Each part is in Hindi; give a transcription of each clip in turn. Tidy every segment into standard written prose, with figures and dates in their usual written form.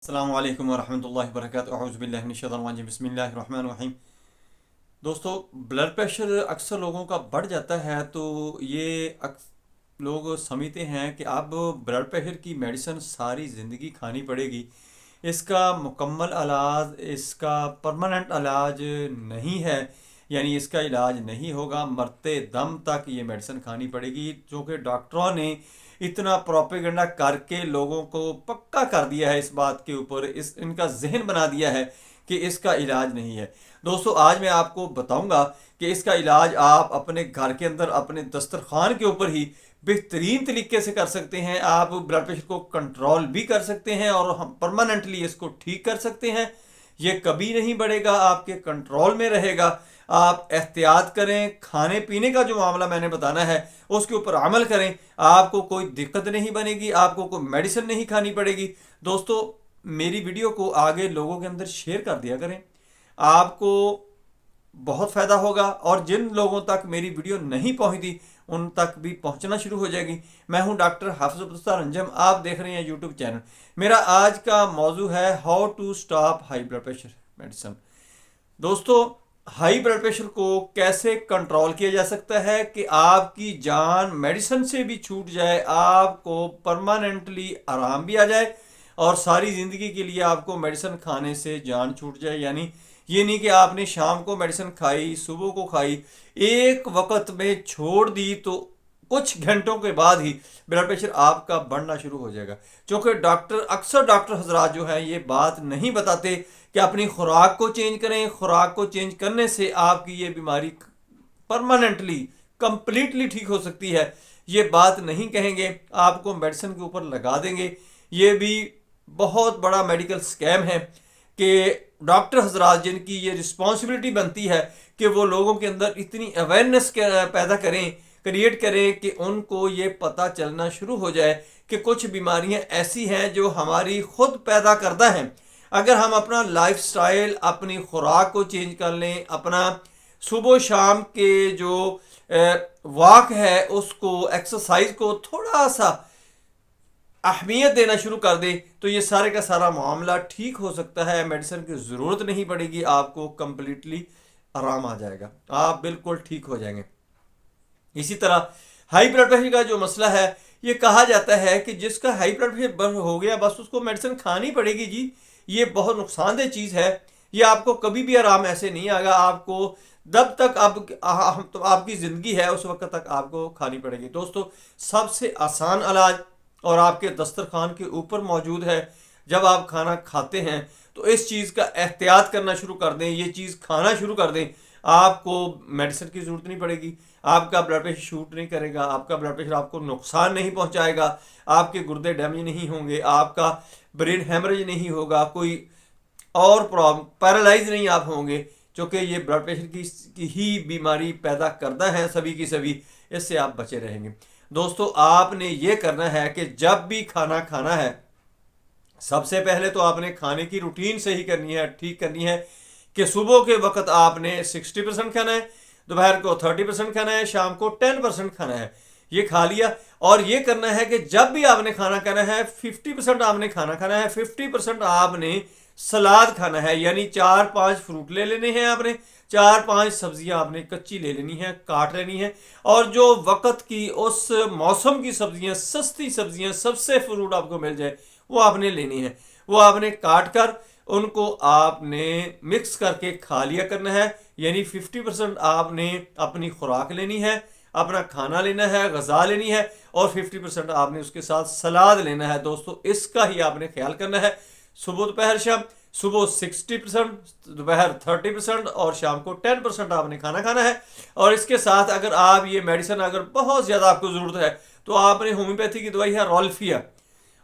अस्सलाम वालेकुम वरहमतुल्लाहि वबरकातुहू अऊज़ु बिल्लाहि मिनश शैतानिर रजीम बिस्मिल्लाहिर रहमानिर रहीम। दोस्तों, ब्लड प्रेशर अक्सर लोगों का बढ़ जाता है तो ये लोग समझते हैं कि अब ब्लड प्रेशर की मेडिसिन सारी ज़िंदगी खानी पड़ेगी। इसका मुकम्मल इलाज, इसका परमानेंट इलाज नहीं है, यानी इसका इलाज नहीं होगा, मरते दम तक ये मेडिसिन खानी पड़ेगी। जो कि डॉक्टरों ने इतना प्रोपेगेंडा करके लोगों को पक्का कर दिया है इस बात के ऊपर, इस इनका जहन बना दिया है कि इसका इलाज नहीं है। दोस्तों, आज मैं आपको बताऊंगा कि इसका इलाज आप अपने घर के अंदर अपने दस्तरखान के ऊपर ही बेहतरीन तरीके से कर सकते हैं। आप ब्लड प्रेशर को कंट्रोल भी कर सकते हैं और हम परमानेंटली इसको ठीक कर सकते हैं। ये कभी नहीं बढ़ेगा, आपके कंट्रोल में रहेगा। आप एहतियात करें, खाने पीने का जो मामला मैंने बताना है उसके ऊपर अमल करें, आपको कोई दिक्कत नहीं बनेगी, आपको कोई मेडिसिन नहीं खानी पड़ेगी। दोस्तों, मेरी वीडियो को आगे लोगों के अंदर शेयर कर दिया करें, आपको बहुत फ़ायदा होगा। और जिन लोगों तक मेरी वीडियो नहीं पहुंचती उन तक भी पहुंचना शुरू हो जाएगी। मैं हूं डॉक्टर हाफिज अब्दुल अंजम, आप देख रहे हैं यूट्यूब चैनल। मेरा आज का मौजू है how to stop high blood pressure medicine. दोस्तों, हाई ब्लड प्रेशर को कैसे कंट्रोल किया जा सकता है कि आपकी जान मेडिसिन से भी छूट जाए, आपको परमानेंटली आराम भी आ जाए और सारी ज़िंदगी के लिए आपको मेडिसिन खाने से जान छूट जाए। यानी ये नहीं कि आपने शाम को मेडिसिन खाई, सुबह को खाई, एक वक्त में छोड़ दी तो कुछ घंटों के बाद ही ब्लड प्रेशर आपका बढ़ना शुरू हो जाएगा। क्योंकि अक्सर डॉक्टर हजरात जो है ये बात नहीं बताते कि अपनी खुराक को चेंज करें, खुराक को चेंज करने से आपकी ये बीमारी परमानेंटली कंप्लीटली ठीक हो सकती है। ये बात नहीं कहेंगे, आपको मेडिसिन के ऊपर लगा देंगे। ये भी बहुत बड़ा मेडिकल स्कैम है कि डॉक्टर हजरात जिनकी ये रिस्पॉन्सिबिलिटी बनती है कि वो लोगों के अंदर इतनी अवेयरनेस पैदा करें, क्रिएट करें कि उनको ये पता चलना शुरू हो जाए कि कुछ बीमारियां ऐसी हैं जो हमारी खुद पैदा करता है। अगर हम अपना लाइफस्टाइल, अपनी खुराक को चेंज कर लें, अपना सुबह शाम के जो वॉक है उसको, एक्सरसाइज को थोड़ा सा अहमियत देना शुरू कर दे तो ये सारे का सारा मामला ठीक हो सकता है। मेडिसिन की ज़रूरत नहीं पड़ेगी, आपको कंप्लीटली आराम आ जाएगा, आप बिल्कुल ठीक हो जाएंगे। इसी तरह हाई ब्लड प्रेशर का जो मसला है, ये कहा जाता है कि जिसका हाई ब्लड प्रेशर हो गया बस उसको मेडिसिन खानी पड़ेगी जी। ये बहुत नुकसानदेह चीज़ है। ये आपको कभी भी आराम ऐसे नहीं आएगा, आपको जब तक तो आपकी ज़िंदगी है उस वक्त तक आपको खानी पड़ेगी। दोस्तों, सबसे आसान इलाज और आपके दस्तरखान के ऊपर मौजूद है। जब आप खाना खाते हैं तो इस चीज़ का एहतियात करना शुरू कर दें, ये चीज़ खाना शुरू कर दें, आपको मेडिसिन की ज़रूरत नहीं पड़ेगी। आपका ब्लड प्रेशर शूट नहीं करेगा, आपका ब्लड प्रेशर आपको नुकसान नहीं पहुंचाएगा, आपके गुर्दे डैमेज नहीं होंगे, आपका ब्रेन हेमरेज नहीं होगा, कोई और प्रॉब्लम, पैरालाइज नहीं आप होंगे। क्योंकि ये ब्लड प्रेशर की ही बीमारी पैदा करता है सभी की सभी, इससे आप बचे रहेंगे। दोस्तों, आपने ये करना है कि जब भी खाना खाना है, सबसे पहले तो आपने खाने की रूटीन सही करनी है, ठीक करनी है कि सुबह के वक्त आपने 60% खाना है, दोपहर को 30% खाना है, शाम को 10% खाना है। ये खा लिया और ये करना है कि जब भी आपने खाना खाना है 50% आपने खाना खाना है, 50% आपने सलाद खाना है। यानी 4-5 फ्रूट ले लेने हैं आपने, 4-5 सब्जियां आपने कच्ची ले लेनी है, काट लेनी है। और जो वक्त की उस मौसम की सब्जियां, सस्ती सब्जियां, सबसे फ्रूट आपको मिल जाए वो आपने लेनी है। वो आपने काट कर उनको आपने मिक्स करके खा लिया करना है। यानी 50% आपने अपनी खुराक लेनी है, अपना खाना लेना है, गज़ा लेनी है, और 50% आपने उसके साथ सलाद लेना है। दोस्तों, इसका ही आपने ख्याल करना है। सुबह दोपहर शाम, सुबह 60%, दोपहर 30% और शाम को 10% आपने खाना खाना है। और इसके साथ अगर आप ये मेडिसिन अगर बहुत ज़्यादा आपको ज़रूरत है तो आपने होम्योपैथी की दवाई है रोल्फिया,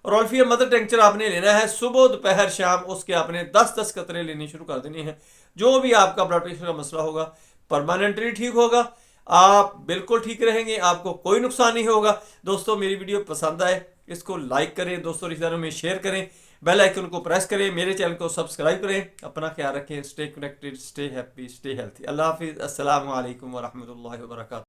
रोल्फिया मदर टेंचर आपने लेना है सुबह दोपहर शाम, उसके आपने 10-10 कतरे लेनी शुरू कर देनी है। जो भी आपका ब्लड प्रेशर का मसला होगा परमानेंटली ठीक होगा, आप बिल्कुल ठीक रहेंगे, आपको कोई नुकसान नहीं होगा। दोस्तों, मेरी वीडियो पसंद आए इसको लाइक करें, दोस्तों रिश्तेदारों में शेयर करें, बेल आइकन को प्रेस करें, मेरे चैनल को सब्सक्राइब करें। अपना ख्याल रखें, stay connected, stay happy, stay healthy. अल्लाह हाफिज़, अस्सलाम वालेकुम वरहमतुल्लाहि वबरकातुहू।